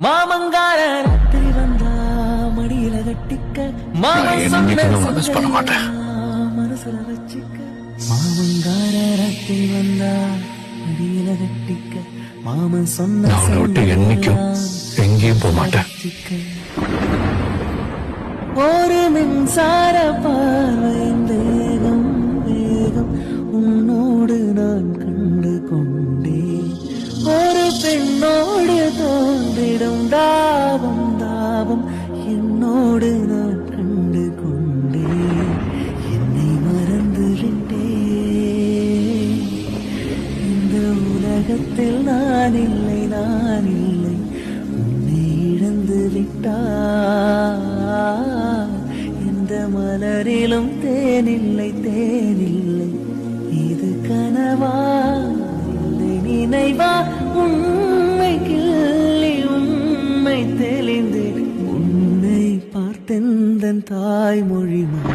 மாமங்கார ராத்திரி வந்தா மடியில கட்டிக்க பண்ண மாட்டேன். மனசுல வச்சிக்க மாமங்கார ராத்திரி வந்தா மடியில கட்டிக்க மாமன் சொன்ன நான் அவனை விட்டு என்னைக்கும் எங்கேயும் போக மாட்டேன். ஒரு மின்சார பார்வையின் வேகம் வேகம் உன்னோடு நான் கண்டு கொண்டேன். ஒரு பெண்ணோடு தோன்றிடும் தாபம் தாபம் என்னோடு நான் கண்டு கொண்டேன். என்னை மறந்து விட்டேன். இந்த உலகத்தில் நான் இல்லை நான் இல்லை உன்னை இழந்து விட்டார். எந்த மலரிலும் தேனில்லை தேனில்லை இது கனவா இல்லை நினைவா உண்மை கிள்ளி உண்மை தெளிந்து உன்னை பார்த்தெந்தன் தாய்மொழி